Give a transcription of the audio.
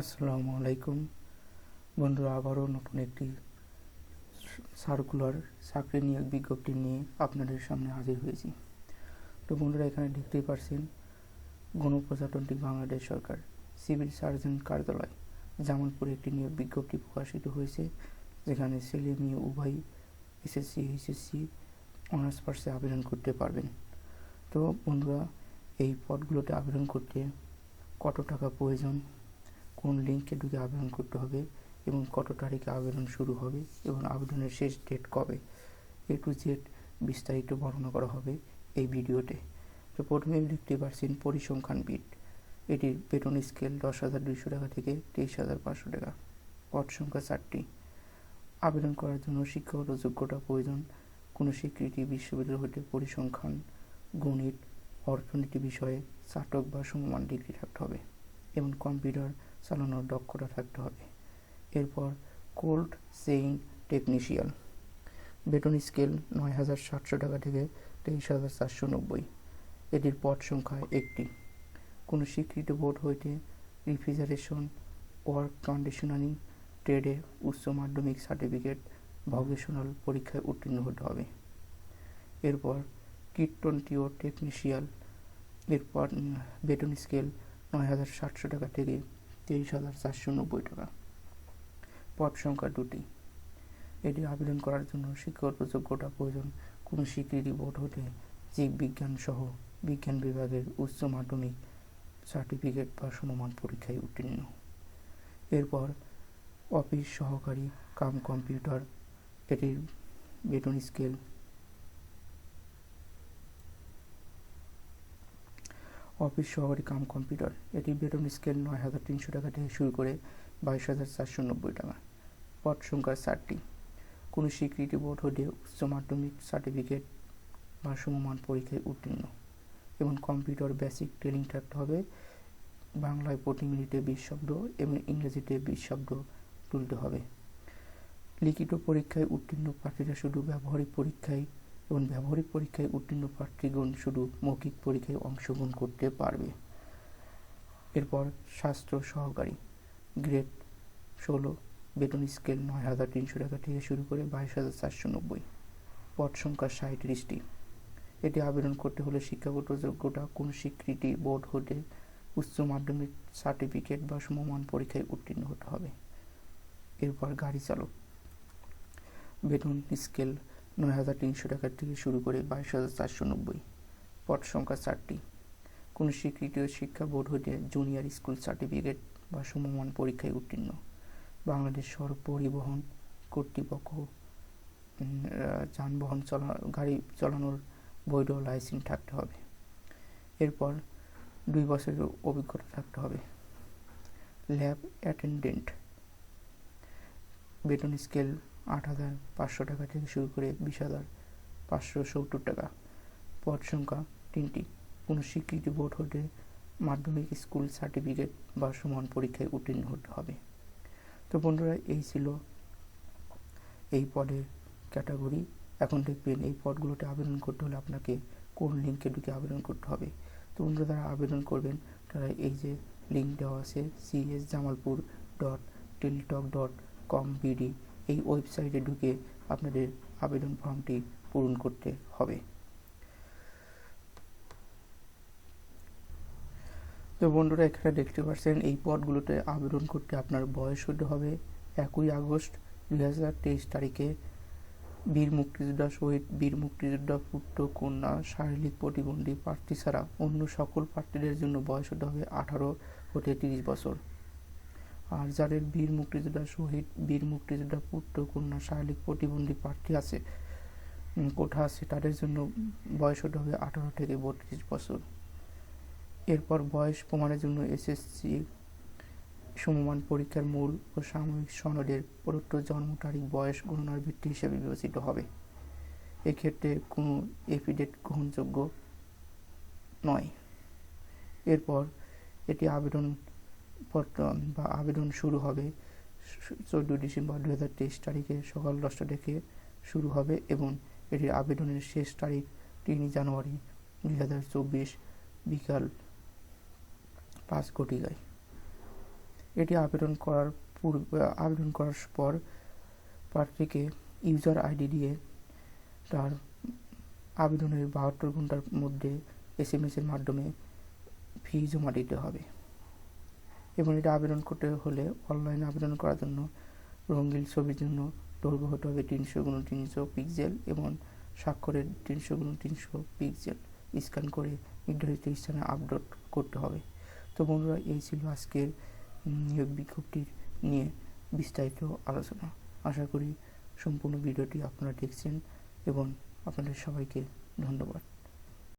আসসালামু আলাইকুম বন্ধুরা, আবারও নতুন একটি সার্কুলার চাকরি নিয়োগ বিজ্ঞপ্তি নিয়ে আপনাদের সামনে হাজির হয়েছি। তো বন্ধুরা, এখানে দেখতেই পারছেন গণপ্রজাতন্ত্রী বাংলাদেশ সরকার সিভিল সার্জন কার্যালয় জামালপুরে একটি নিয়োগ বিজ্ঞপ্তি প্রকাশিত হয়েছে, যেখানে ছেলে মেয়ে উভয় এসএসসি এইচএসসি অনার্স পাশে আবেদন করতে পারবেন। তো বন্ধুরা, এই পদগুলোতে আবেদন করতে কত টাকা প্রয়োজন, কোন লিঙ্কে ঢুকে আবেদন করতে হবে এবং কত তারিখে আবেদন শুরু হবে এবং আবেদনের শেষ ডেট কবে, এ টু জেড বিস্তারিত বর্ণনা করা হবে এই ভিডিওতে। তো প্রথমেই দেখতে পাচ্ছেন পরিসংখ্যান বিট, এটির বেতন স্কেল 10,200 টাকা থেকে 23,500 টাকা। পদ সংখ্যা 4টি। আবেদন করার জন্য শিক্ষাগত যোগ্যতা প্রয়োজন। কোনো স্বীকৃতি বিশ্ববিদ্যালয় হতে পরিসংখ্যান, গণিত, অর্থনীতি বিষয়ে স্নাতক বা সমমান ডিগ্রি থাকতে হবে এবং কম্পিউটার চালানোর দক্ষতা থাকতে হবে। এরপর কোল্ড চেইন টেকনিশিয়ান, বেতন স্কেল 9,700 টাকা থেকে 23,490। এটির পদ সংখ্যা 1টি। কোনো স্বীকৃত বোর্ড হইতে রিফ্রিজারেশন ওয়ার্ক কন্ডিশনারিং ট্রেডে উচ্চ মাধ্যমিক সার্টিফিকেট ভোকেশনাল পরীক্ষায় উত্তীর্ণ হতে হবে। এরপর কীর্তন্তীয় টেকনিশিয়ান, এরপর বেতন স্কেল 9,700 টাকা থেকে 23,490 টাকা। পদ সংখ্যা 2টি। এটি আবেদন করার জন্য শিক্ষাগত যোগ্যতা প্রয়োজন। কোনো স্বীকৃতি বোর্ড হতে জীববিজ্ঞান সহ বিজ্ঞান বিভাগের উচ্চ মাধ্যমিক সার্টিফিকেট বা সমমান পরীক্ষায় উত্তীর্ণ। এরপর অফিস সহকারী কাম কম্পিউটার, এটির বেতন স্কেল অফিস সহকারী কাম কম্পিউটার, এটির বেতন স্কেল 9,300 টাকা থেকে শুরু করে 22,490 টাকা। পদ সংখ্যা 4টি। কোনো স্বীকৃতি বোর্ড হতে উচ্চ মাধ্যমিক সার্টিফিকেট বা সমমান পরীক্ষায় উত্তীর্ণ এবং কম্পিউটার বেসিক ট্রেনিং থাকতে হবে। বাংলায় প্রতি মিনিটে 20 শব্দ এবং ইংরেজিতে 20 শব্দ তুলতে হবে। লিখিত পরীক্ষায় উত্তীর্ণ প্রার্থীরা শুধু ব্যবহারিক পরীক্ষায় এবং ব্যবহারিক পরীক্ষায় উত্তীর্ণ প্রার্থীগণ শুধু মৌখিক পরীক্ষায় অংশগ্রহণ করতে পারবে। এরপর স্বাস্থ্য সহকারী, গ্রেড 16, বেতন স্কেল 9,300 টাকা থেকে শুরু করে 22,490। পদ সংখ্যা 37টি। এটি আবেদন করতে হলে শিক্ষাগত যোগ্যতা কোন স্বীকৃতি বোর্ড হতে উচ্চ মাধ্যমিক সার্টিফিকেট বা সমমান পরীক্ষায় উত্তীর্ণ হতে হবে। এরপর গাড়ি চালক, বেতন স্কেল 9,300 টাকা থেকে শুরু করে 22,490। পদ সংখ্যা 4টি। কোন স্বীকৃত শিক্ষা বোর্ড হতে জুনিয়র স্কুল সার্টিফিকেট বা সমমান পরীক্ষায় উত্তীর্ণ। বাংলাদেশ সড়ক পরিবহন কর্তৃপক্ষ যানবাহন গাড়ি চালানোর বৈধ লাইসেন্স থাকতে হবে। এরপর 2 বছরের অভিজ্ঞতা থাকতে হবে। ল্যাব অ্যাটেন্ডেন্ট, বেতন স্কেল 8,500 টাকা থেকে শুরু করে 20,570 টাকা। পদ সংখ্যা 3টি। কোনো স্বীকৃতি বোর্ড হতে মাধ্যমিক স্কুল সার্টিফিকেট বা সমান পরীক্ষায় উত্তীর্ণ হতে হবে। তো বন্ধুরা, এই ছিল এই পদের ক্যাটাগরি। এখন দেখবেন এই পদগুলোতে আবেদন করতে হলে আপনাকে কোন লিঙ্কে ঢুকে আবেদন করতে হবে। তো বন্ধুরা, যারা আবেদন করবেন তারা এই যে লিঙ্ক দেওয়া আছে csjamalpur.tiltalk.com/bd, এই ওয়েবসাইটে ঢুকে আপনাদের আবেদন ফর্মটি পূরণ করতে হবে। তো বন্ধুরা, এখানে দেখতে পাচ্ছেন এই পদগুলোতে আবেদন করতে আপনার বয়স হতে হবে 1 আগস্ট 2023 তারিখে। বীর মুক্তিযোদ্ধা শহীদ, বীর মুক্তিযোদ্ধা পুত্র কন্যা, শারীরিক প্রতিবন্ধী প্রার্থী ছাড়া অন্য সকল প্রার্থীদের জন্য বয়স হতে হবে 18 হতে 30 বছর। আর যাদের বীর মুক্তিযোদ্ধা শহীদ, বীর মুক্তিযোদ্ধা পুত্র কন্যা, শারীরিক প্রতিবন্ধী প্রার্থী আছে কোঠা আছে, তাদের জন্য বয়স হতে হবে 18 থেকে 32 বছর। এরপর বয়স প্রমাণের জন্য এসএসসি সমমান পরীক্ষার মূল ও সাময়িক সনদের প্রদত্ত জন্ম তারিখ বয়স গণনার ভিত্তি হিসেবে বিবেচিত হবে। এক্ষেত্রে কোনো এফিডেভিট গ্রহণযোগ্য নয়। এরপর এটি আবেদনপত্র বা আবেদন শুরু হবে 14 ডিসেম্বর 2023 তারিখে সকাল 10টা থেকে শুরু হবে এবং এটির আবেদনের শেষ তারিখ 3 জানুয়ারি 2024 বিকাল 5 ঘটিকায়। এটি আবেদন করার পর প্রার্থীকে ইউজার আইডি দিয়ে তার আবেদনের 72 ঘন্টার মধ্যে SMS এর মাধ্যমে ফি জমা দিতে হবে। এবং এটা আবেদন করতে হলে অনলাইনে আবেদন করার জন্য রঙিন ছবির জন্য দৈর্ঘ্য হতে হবে 300x300 পিক্সেল এবং স্বাক্ষরের 300x300 পিক্সেল স্ক্যান করে নির্ধারিত স্থানে আপলোড করতে হবে। তো বন্ধুরা, এই ছিল আজকের নিয়োগ বিজ্ঞপ্তির নিয়ে বিস্তারিত আলোচনা। আশা করি সম্পূর্ণ ভিডিওটি আপনারা দেখছেন এবং আপনাদের সবাইকে ধন্যবাদ।